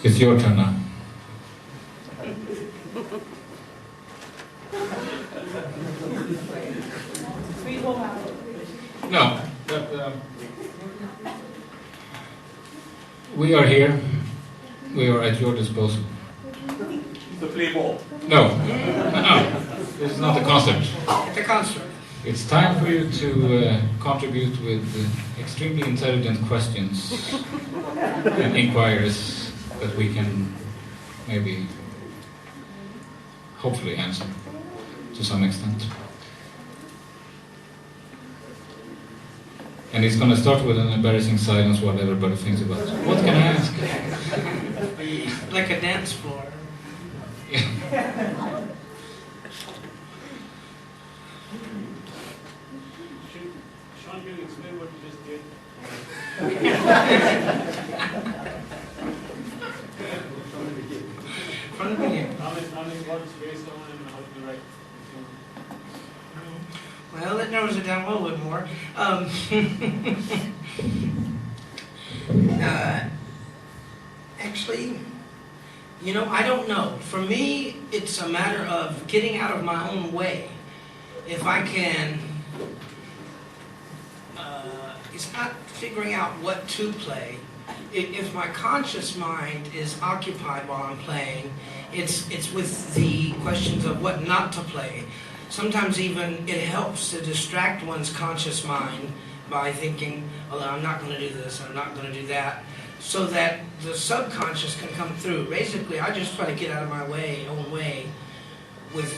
It's your turn now. No, but we are here. We are at your disposal. To play ball? No, no. This is not a concert. It's a concert. It's time for you to contribute with extremely intelligent questions and inquiries that we can maybe, hopefully, answer to some extent. And it's going to start with an embarrassing silence while everybody thinks about it. What can I ask? Like a dance floor. Shawn, can you explain what you just did? From the beginning. How many words based on and how to write? Well, that narrows it down a little bit more. Actually, you know, I don't know. For me, it's a matter of getting out of my own way. If I can, it's not figuring out what to play. If my conscious mind is occupied while I'm playing, it's with the questions of what not to play. Sometimes even it helps to distract one's conscious mind by thinking, oh, I'm not going to do this, I'm not going to do that, so that the subconscious can come through. Basically, I just try to get out of my own way, with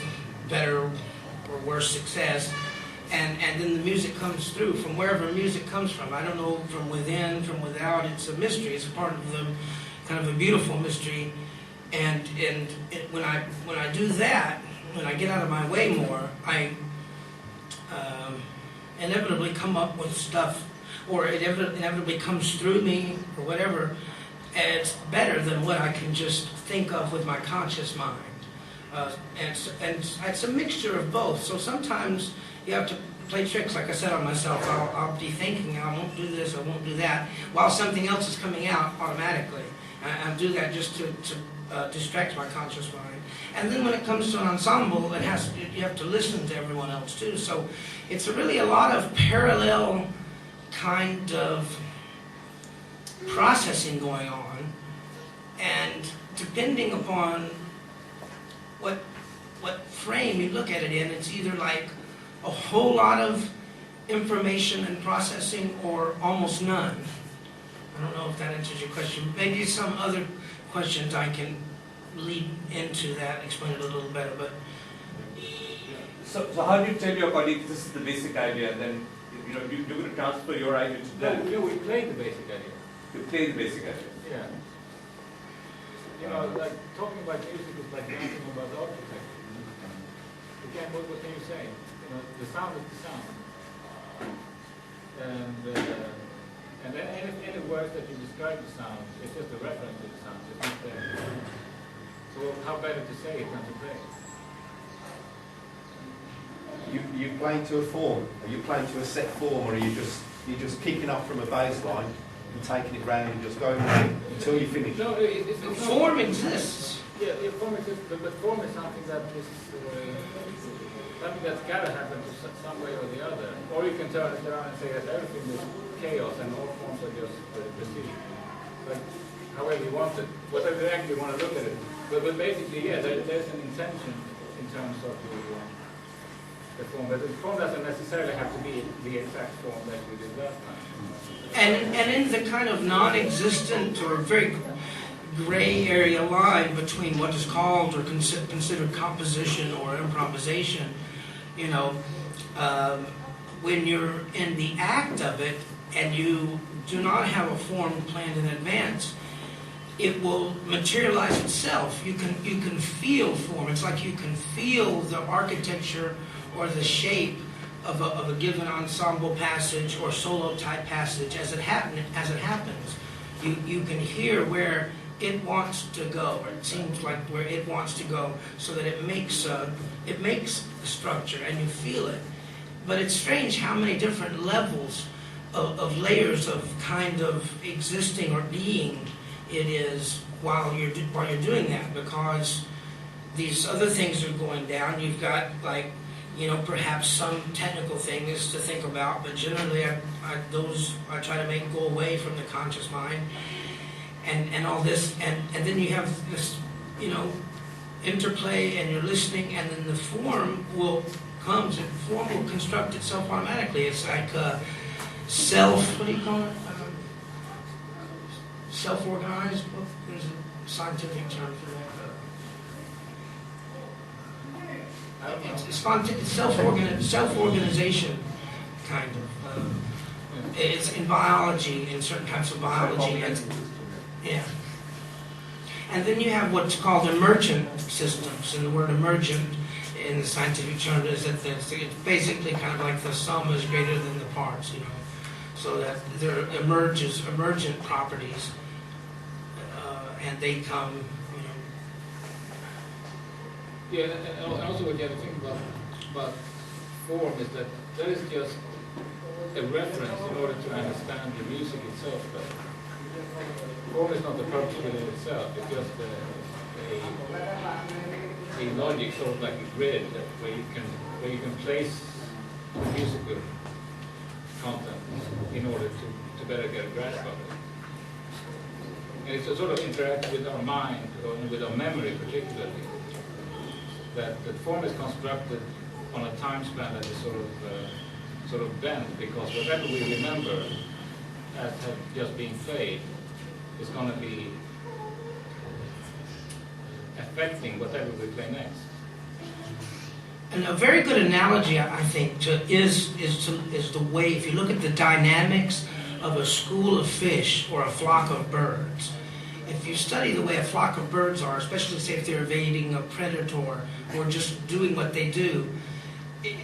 better or worse success, and then the music comes through from wherever music comes from. I don't know, from within, from without. It's a mystery. It's part of the kind of a beautiful mystery, and when I do that, when I get out of my way more, I inevitably come up with stuff, or it inevitably comes through me, or whatever, and it's better than what I can just think of with my conscious mind. And it's a mixture of both. So sometimes you have to play tricks, like I said on myself. I'll be thinking, I won't do this, I won't do that, while something else is coming out automatically. I'll do that just to distract my conscious mind. And then when it comes to an ensemble, you have to listen to everyone else too. So it's really a lot of parallel kind of processing going on, and depending upon what frame you look at it in, it's either like a whole lot of information and processing, or almost none. I don't know if that answers your question. Maybe some other questions I can lead into that, explain it a little better. But so how do you tell your colleagues this is the basic idea, and then you're going to transfer your idea to them? No, we play the basic idea. You play the basic idea. Yeah. You know, like talking about music is like dancing about the architecture. Again, what can you say? You know, the sound is the sound. And then any words that you describe the sound, it's just a reference to the sound. It's not there. So how better to say it than to play? You playing to a form? Are you playing to a set form, or are you just kicking off from a bass line and taking it round and just going with it until you finish? No, it's form exists. Yeah, form exists, but form is something that is something that's got to happen to some way or the other. Or you can turn it around and say that everything is chaos and all forms are just precision. Like however you want it, whatever you actually want to look at it. But basically, yeah, there's an intention in terms of the form. But the form doesn't necessarily have to be the exact form that we did last time. And in the kind of non-existent or very gray area line between what is called or considered composition or improvisation, you know, when you're in the act of it and you do not have a form planned in advance, it will materialize itself. You can feel form. It's like you can feel the architecture or the shape of a given ensemble passage or solo type passage as it happens. You can hear where it wants to go, or it seems like where it wants to go, so that it makes a structure and you feel it. But it's strange how many different levels of layers of kind of existing or being it is while you're doing that, because these other things are going down. You've got, like, you know, perhaps some technical things to think about, but generally I try to make go away from the conscious mind and all this, and then you have this, you know, interplay, and you're listening, and then the form will construct itself automatically. It's like what do you call it? Self-organized. There's a scientific term for that. It's self-organization, kind of. It's in biology, in certain types of biology. Yeah. And then you have what's called emergent systems, and the word emergent in the scientific term is that it's basically kind of like the sum is greater than the parts, you know, so that there emerges emergent properties, and they come, you know. Yeah, and also what you have to think about form is that that is just a reference in order to understand the music itself. But form is not the purpose within itself. It's just a logic, sort of like a grid, where you can place the musical content in order to better get a grasp of it. And it's a sort of interact with our mind, or with our memory particularly. That the form is constructed on a time span that is sort of bent, because whatever we remember as have just been played is going to be affecting whatever we play next. And a very good analogy, I think, is the way, if you look at the dynamics of a school of fish or a flock of birds. If you study the way a flock of birds are, especially say if they're evading a predator or just doing what they do,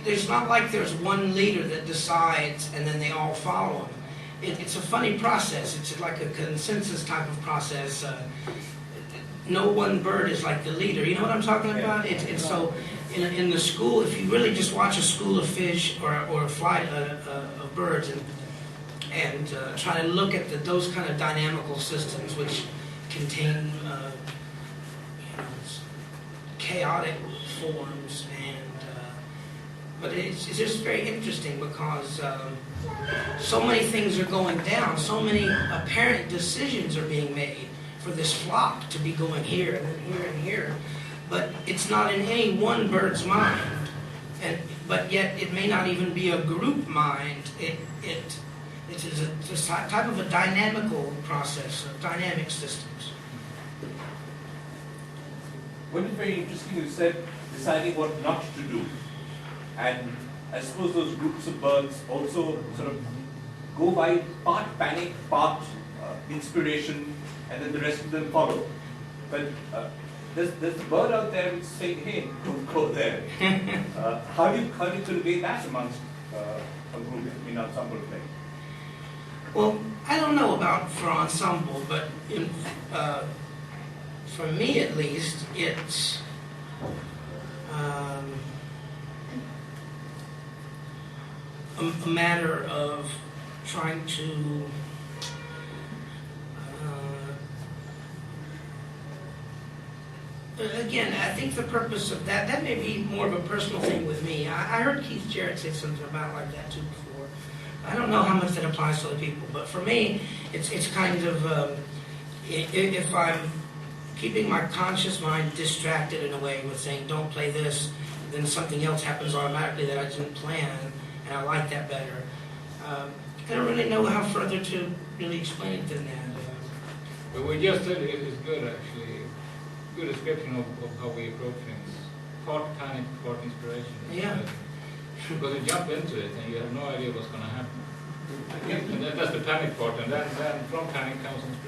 there's not like there's one leader that decides and then they all follow him. It's a funny process. It's like a consensus type of process. No one bird is like the leader. You know what I'm talking about? It's so in the school, if you really just watch a school of fish or a flight of birds and try to look at those kind of dynamical systems which contain chaotic forms, but it's just very interesting because so many things are going down, so many apparent decisions are being made for this flock to be going here and then here and here, but it's not in any one bird's mind, but yet it may not even be a group mind. It's a type of a dynamical process, of dynamic systems. What is very interesting, you said deciding what not to do. And I suppose those groups of birds also sort of go by part panic, part inspiration, and then the rest of them follow. But there's a bird out there which is saying, hey, don't go there. How do you convey that amongst a group in ensemble play? Well, I don't know about for ensemble, but for me at least, it's a matter of trying to again, I think the purpose of that may be more of a personal thing with me. I heard Keith Jarrett say something about like that too before. I don't know how much that applies to other people, but for me, it's kind of, if I'm keeping my conscious mind distracted in a way with saying, don't play this, then something else happens automatically that I didn't plan, and I like that better. I don't really know how further to really explain it than that. But we just said it is good, actually. Good description of how we approach things. Part panic, part inspiration. Yeah. Because you jump into it and you have no idea what's going to happen. And that's the panic part, and then from panic comes inspiration.